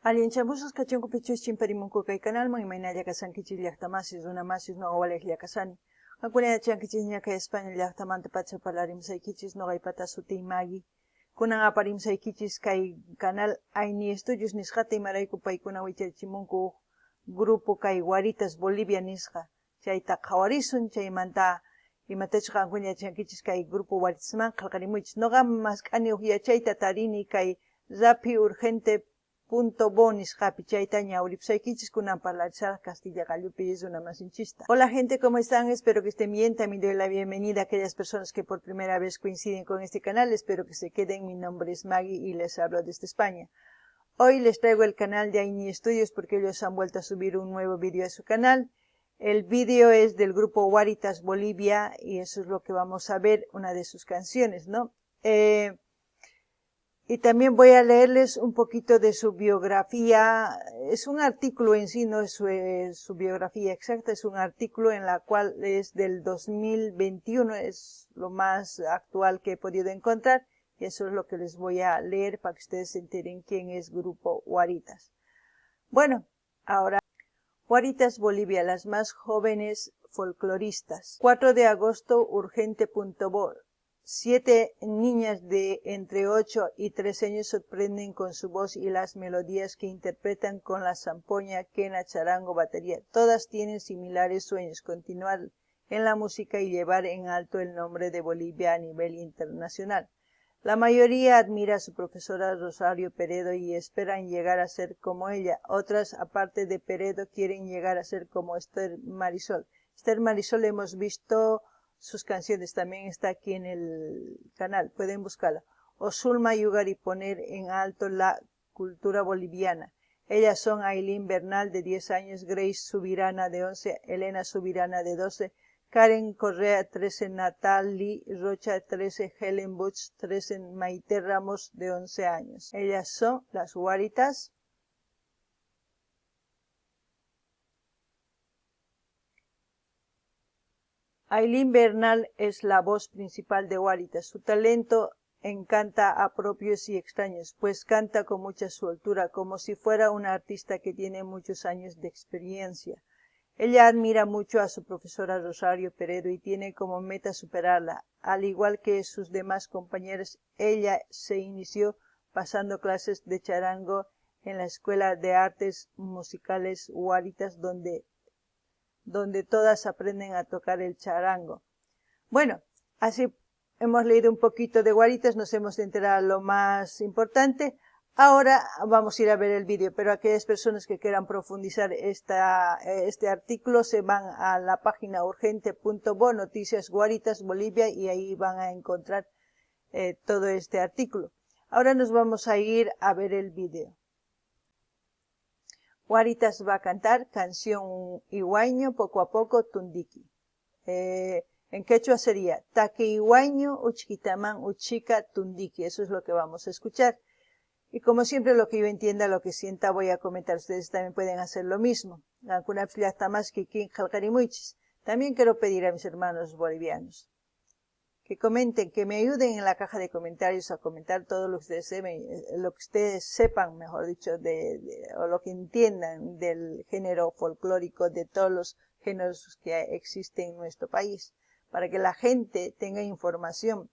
Alienchamusos kachunku pichus chimparimunku kay canalman imaynalla kasankichis llaqtamasis runamasis nuqawalej llakasani. Kankuna chankichis ñaka España llaqtamanta pacha parlarimsaykichis nuqaypata sutiy Maggie. Kunan aparimsaykichis kay canal Aini Estudios nisqata imarayku paykuna wichachimunku grupo kay Guaritas Bolivia nisqa. Chayta qhawarisun chaymanta imatachus qankuna chankichis kay grupo Guaritasman qallqarimuychis. Nuqa mask'ani yachayta tarini kay Rappi Urgente.bo nisqapi chayta ñawripusaykichis kunan parlarizar Castilla Gallupi runamasinchista. Hola gente, ¿cómo están? Espero que estén bien. También doy la bienvenida a aquellas personas que por primera vez coinciden con este canal. Espero que se queden. Mi nombre es Maggie y les hablo desde España. Hoy les traigo el canal de Aini Estudios porque ellos han vuelto a subir un nuevo vídeo a su canal. El vídeo es del grupo Guaritas Bolivia y eso es lo que vamos a ver, una de sus canciones, ¿no? Y también voy a leerles un poquito de su biografía. Es un artículo en sí, no es su biografía exacta, es un artículo en la cual es del 2021, es lo más actual que he podido encontrar. Y eso es lo que les voy a leer para que ustedes se enteren quién es Grupo Guaritas. Bueno, ahora, Guaritas Bolivia, las más jóvenes folcloristas. 4 de agosto, urgente.bo. 7 niñas de entre 8 y 13 años sorprenden con su voz y las melodías que interpretan con la zampoña, quena, charango, batería. Todas tienen similares sueños, continuar en la música y llevar en alto el nombre de Bolivia a nivel internacional. La mayoría admira a su profesora Rosario Peredo y esperan llegar a ser como ella. Otras, aparte de Peredo, quieren llegar a ser como Esther Marisol. Esther Marisol hemos visto sus canciones, también está aquí en el canal, pueden buscarla. Osulma Yugar y poner en alto la cultura boliviana. Ellas son Ailín Bernal de 10 años, Grace Subirana de 11, Elena Subirana de 12, Karen Correa 13, Natalie Rocha 13, Helen Butch 13, Maite Ramos de 11 años. Ellas son las Guaritas. Ailín Bernal es la voz principal de Guaritas. Su talento encanta a propios y extraños, pues canta con mucha soltura, como si fuera una artista que tiene muchos años de experiencia. Ella admira mucho a su profesora Rosario Peredo y tiene como meta superarla. Al igual que sus demás compañeras, ella se inició pasando clases de charango en la Escuela de Artes Musicales Guaritas, donde todas aprenden a tocar el charango. Bueno, así hemos leído un poquito de Guaritas, nos hemos enterado lo más importante. Ahora vamos a ir a ver el vídeo, pero aquellas personas que quieran profundizar este artículo se van a la página urgente.bo, Noticias Guaritas Bolivia, y ahí van a encontrar todo este artículo. Ahora nos vamos a ir a ver el vídeo. Guaritas va a cantar canción Ihuaño, poco a poco, Tundiki. En quechua sería Taque Ihuaño, Uchquitaman, Uchica, Tundiki. Eso es lo que vamos a escuchar. Y como siempre, lo que yo entienda, lo que sienta, voy a comentar. Ustedes también pueden hacer lo mismo. También quiero pedir a mis hermanos bolivianos que comenten, que me ayuden en la caja de comentarios a comentar todo lo que ustedes sepan, mejor dicho, o lo que entiendan del género folclórico, de todos los géneros que existen en nuestro país, para que la gente tenga información.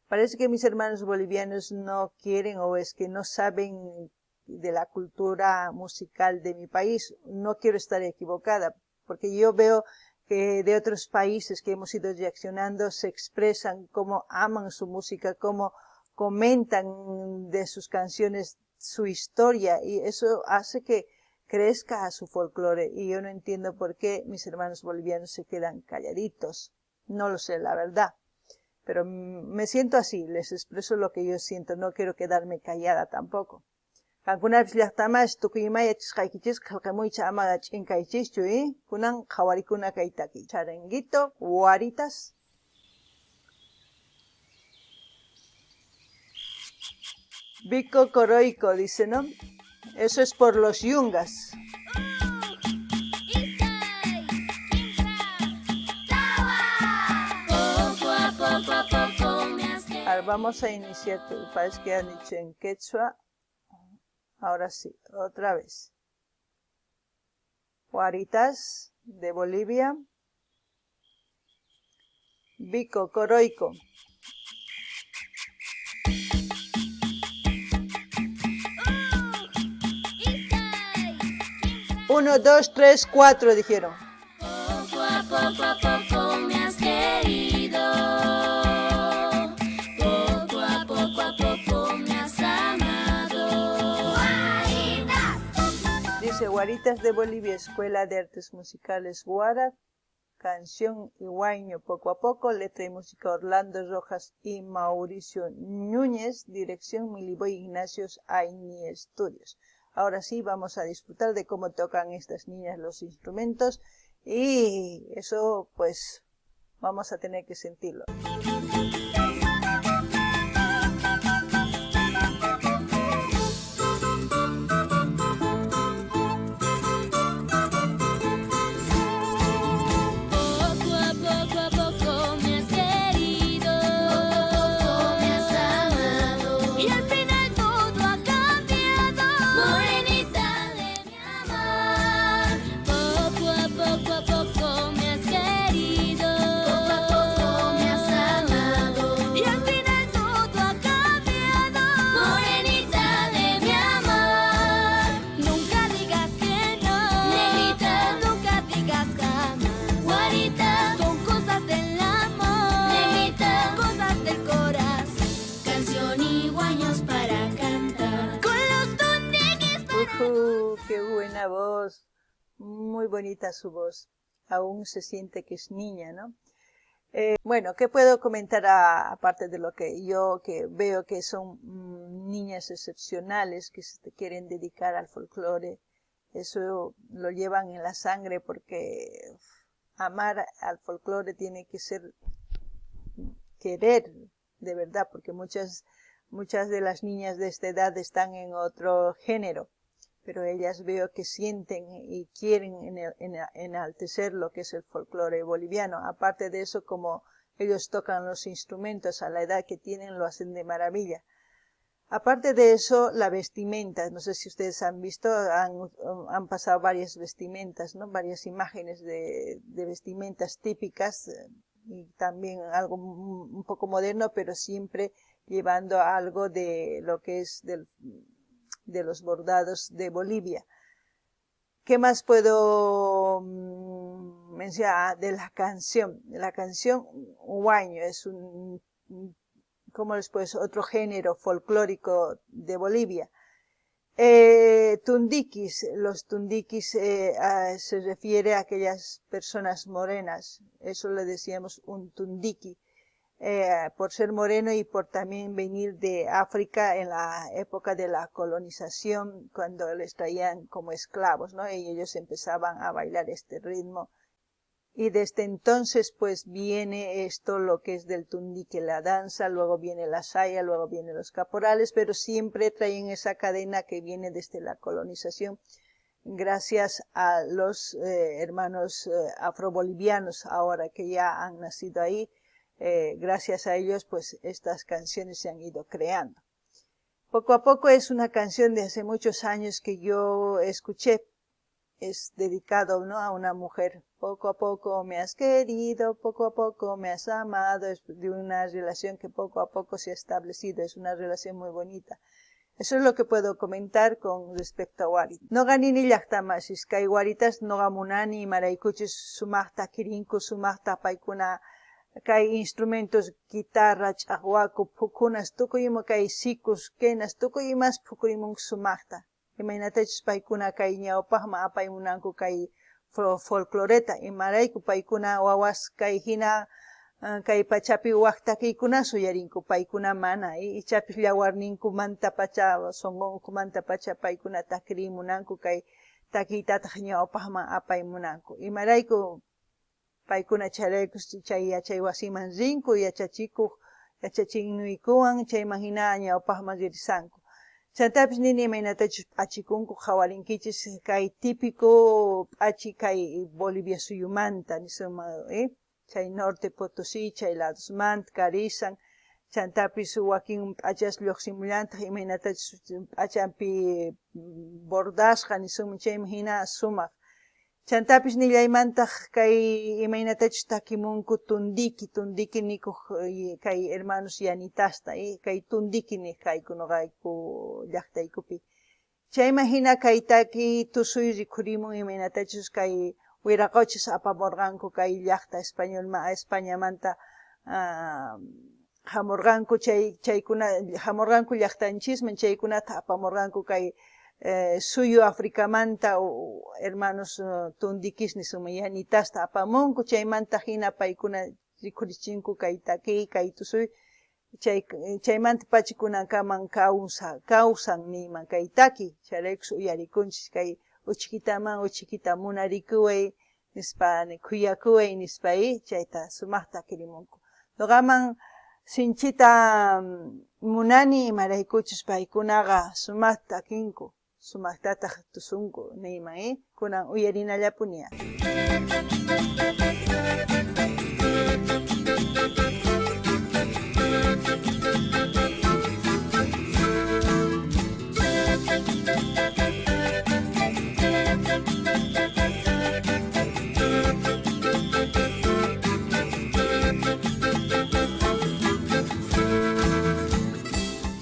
Parece que mis hermanos bolivianos no quieren o es que no saben de la cultura musical de mi país. No quiero estar equivocada, porque yo veo que de otros países que hemos ido reaccionando se expresan cómo aman su música, cómo comentan de sus canciones su historia, y eso hace que crezca a su folclore. Y yo no entiendo por qué mis hermanos bolivianos se quedan calladitos. No lo sé, la verdad. Pero me siento así, les expreso lo que yo siento, no quiero quedarme callada tampoco. Kankunapis llaqtamash tukuymaya chisqaykichis qillqamuycha ama ch'inkaychischu, kunan qhawarikuna kaytaki. Charanguito, Guaritas. Bico coroico, dice, ¿no? Eso es por los yungas. Ahora vamos a iniciar, parece que han dicho en quechua. Ahora sí, otra vez. Guaritas de Bolivia. Bico Coroico. 1, 2, 3, 4 dijeron. Poco a poco me has querido. Poco a poco me has amado. ¡Guaritas! Dice Guaritas de Bolivia, Escuela de Artes Musicales Guara. Canción Iguaño, Poco a Poco, letra y música Orlando Rojas y Mauricio Núñez, dirección Miliboy Ignacios Aini Estudios. Ahora sí, vamos a disfrutar de cómo tocan estas niñas los instrumentos y eso pues vamos a tener que sentirlo. ¡Qué buena voz! Muy bonita su voz. Aún se siente que es niña, ¿no? Bueno, ¿qué puedo comentar aparte de lo que yo que veo que son niñas excepcionales que se quieren dedicar al folclore? Eso lo llevan en la sangre porque amar al folclore tiene que ser querer de verdad, porque muchas de las niñas de esta edad están en otro género, pero ellas veo que sienten y quieren enaltecer lo que es el folclore boliviano. Aparte de eso, como ellos tocan los instrumentos a la edad que tienen, lo hacen de maravilla. Aparte de eso, la vestimenta, no sé si ustedes han visto, han pasado varias vestimentas, ¿no? Varias imágenes de vestimentas típicas y también algo un poco moderno, pero siempre llevando algo de lo que es de los bordados de Bolivia. ¿Qué más puedo mencionar? De la canción. La canción huaño es como después otro género folclórico de Bolivia. Tundiquis, los tundiquis se refiere a aquellas personas morenas, eso le decíamos un tundiqui, por ser moreno y por también venir de África en la época de la colonización, cuando les traían como esclavos, ¿no? Y ellos empezaban a bailar este ritmo. Y desde entonces pues viene esto, lo que es del tundique, la danza, luego viene la saya, luego vienen los caporales, pero siempre traen esa cadena que viene desde la colonización, gracias a los hermanos afrobolivianos ahora que ya han nacido ahí. Gracias a ellos pues estas canciones se han ido creando. Poco a poco es una canción de hace muchos años que yo escuché. Es dedicado, ¿no?, a una mujer. Poco a poco me has querido, poco a poco me has amado. Es de una relación que poco a poco se ha establecido. Es una relación muy bonita. Eso es lo que puedo comentar con respecto a Guaritas. No ganini llaqtamasis, kay Guaritas no gamunani maraykuchis sumaqta kirinku, sumaqta paykuna kay instrumentos, guitarra, ch'aqwaku, phukunas, tukuyma kay sikus, kenas, tukuymas phukurimun sumaqta. Imaynatachus paykuna kay ñawpaqman apaymunanku kay folcloreta, imarayku paykuna wawas kay hina kay pachapi waqtakiykuna suyarinku, paykuna mana, ichapis llawarninkumanta pacha, sonqonkumanta pacha paykuna takirimunanku kay takiytataq ñawpaqman apaymunanku. Imarayku paykuna chayraykus chay yachay wasiman rinku, yachachinuykuwan, chayman hina ñawpaqman risanku. Chantapis nini imaynatachus p'achikunku qhawarinkichis kay típico p'achi kay Bolivia suyumanta nisuma, chay norte Potosí, chay ladosmanta, Carizan, chantapis wakin p'achas lluqsimullantaq imaynatachus p'achanpi bordasqa nisunmi chaymi hina sumaq. Chantapis nillaymantaq kay imaynatachus takimunku tundiki nikuq kay hermanos yanitasta kay tundiki niq kayku nuqayku llaqtaykupi. Chayman hina kay taki tusuy rikhurimun imaynatachus kay wiraqochis apamurqanku kay llaqta Españamanta hamurqanku chaykuna hamurqanku llaqtanchisman chaykunata apamurqanku kay suyu Africamanta hermanos tundikis nisuma yanitasta apamunku chaymanta hina paykuna rikhurichinku kay taki kay tusuy chaymanta pachikunankama kawsan niyman kay taki chayraykus uyarikunchis kay uchikita munarikuway nispa kuyakuway nispa chayta sumaqta kirimunku. Nuqaman sinchita munani imaraykuchus paykunaqa sumaqta takinku, sumaqtataq tusunku niyman kunan uyarinallapunia.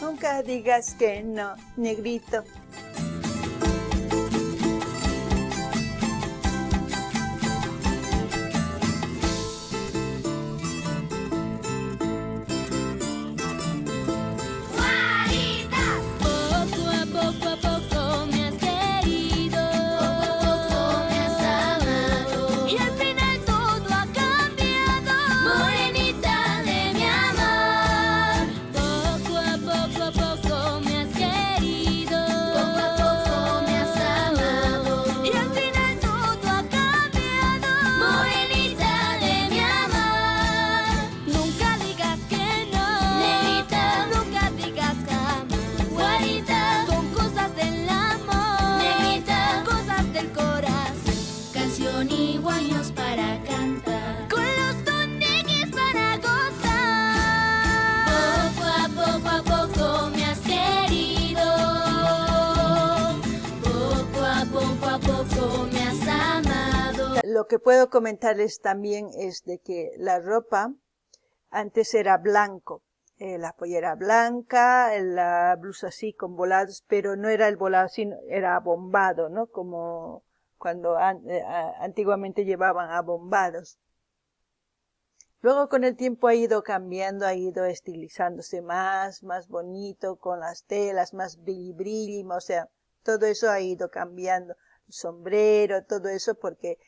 Nunca digas que no, negrito. Lo que puedo comentarles también es de que la ropa antes era blanco, la pollera blanca, la blusa así con volados, pero no era el volado, sino era abombado, ¿no? Como cuando antiguamente llevaban abombados. Luego con el tiempo ha ido cambiando, ha ido estilizándose más bonito, con las telas, más brilli, o sea, todo eso ha ido cambiando. El sombrero, todo eso, porque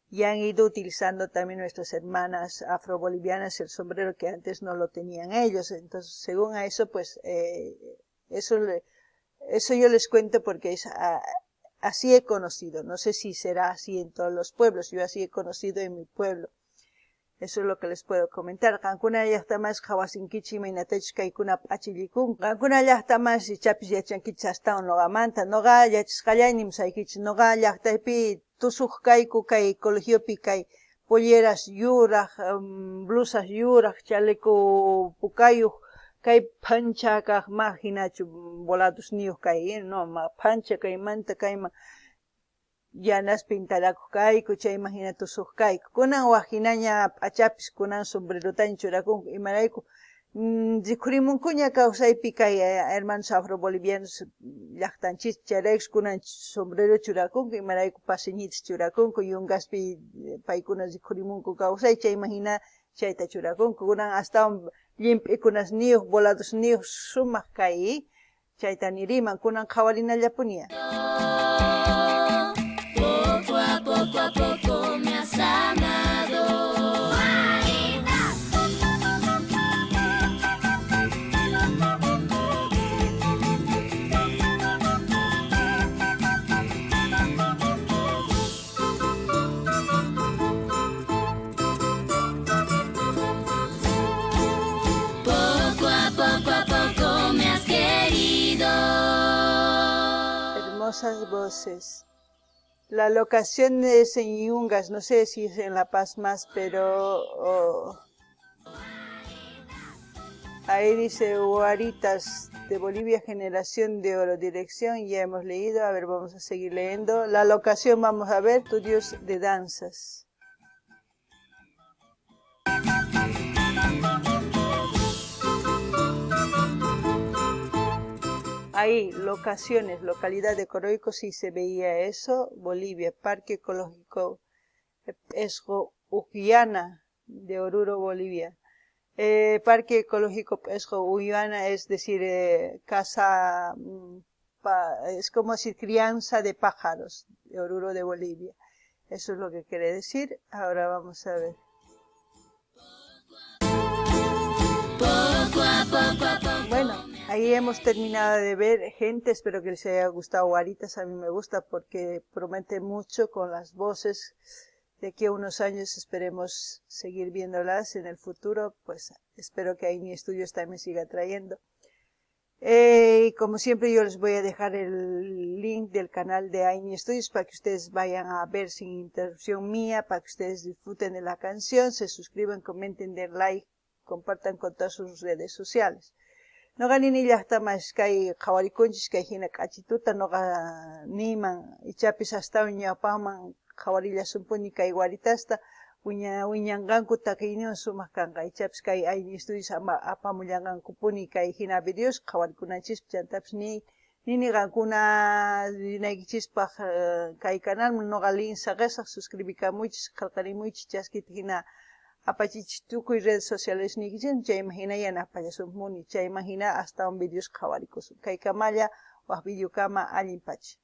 ya han ido utilizando también nuestras hermanas afrobolivianas el sombrero que antes no lo tenían ellos. Entonces, según a eso, pues, eso yo les cuento porque así he conocido. No sé si será así en todos los pueblos. Yo así he conocido en mi pueblo. Eso es lo que les puedo comentar. Qankuna llaqtamas hawasinkichi mainatach kaykuna p'achillikun. Qankuna llaqtamas chapis yachankichis hasta noqamanta. Noqa yachisqallaynim saykichis. Noqa llaqtaypi tusuq kayku kay colegiopi kay polleras yuraq, blusas yuraq, chaleco pukayuq, kay pancha kaqma hinachu volados niyuq kay, no, pancha kaymanta kayman llanas pintarakuq kayku, chayman hina tusuq kayku. Kunan wajinaña p'achapis kunan sombrerutaña churakunku, imarayku rikhurimunkuña kawsaypi kay hermanos afrobolivianos llaqtanchis chayraykus kunan sombrero churakunku, imarayku paseñitas churakunku, yungaspi paykuna rikhurimunku kawsay, chayman hina chayta churakunku. Kunan astawan llimp'ikunas niyuq, volados niyuq sumaq kay, chayta niriman, kunan qhawarinallapuña. Poco a poco me has amado. Poco a poco me has querido. Hermosas voces. La locación es en Yungas, no sé si es en La Paz más, pero Ahí dice Guaritas de Bolivia, Generación de Oro, dirección, ya hemos leído. A ver, vamos a seguir leyendo. La locación, vamos a ver, estudios de danzas. Ahí, locaciones, localidad de Coroico, sí se veía eso. Bolivia, Parque Ecológico Esgo Ujiana de Oruro, Bolivia. Parque Ecológico Esgo Ujiana, es decir, casa, es como decir crianza de pájaros de Oruro de Bolivia. Eso es lo que quiere decir. Ahora vamos a ver. Bueno, ahí hemos terminado de ver gente, espero que les haya gustado Guaritas, a mí me gusta porque promete mucho con las voces. De aquí a unos años esperemos seguir viéndolas en el futuro, pues espero que Aini Estudios también me siga trayendo. Y como siempre yo les voy a dejar el link del canal de Aini Estudios para que ustedes vayan a ver sin interrupción mía, para que ustedes disfruten de la canción, se suscriban, comenten, den like, compartan con todas sus redes sociales. Noqa ninillaqtamas kay qhawarikunchis kay hina k'achituta noqa niman ichapis hasta ñawpaqman qhawarillasunpuni kay Guaritasta wiñanqanku takiyniwan sumaq kanqa ichapis kay Aini Estudios apamullanqankupuni kay hina videos qhawarikunanchis chantapis nini qankuna rinaykichispaq kay canalman noqa linsa qesaq suscribikamunchis qillqarimuychis chaskita hina apachichis tukuy redes sociales nikichis chayman hina yanapallasumpuni chayman hina hasta un videos qhawarikusun kay kamalla waq videokama allinpacha.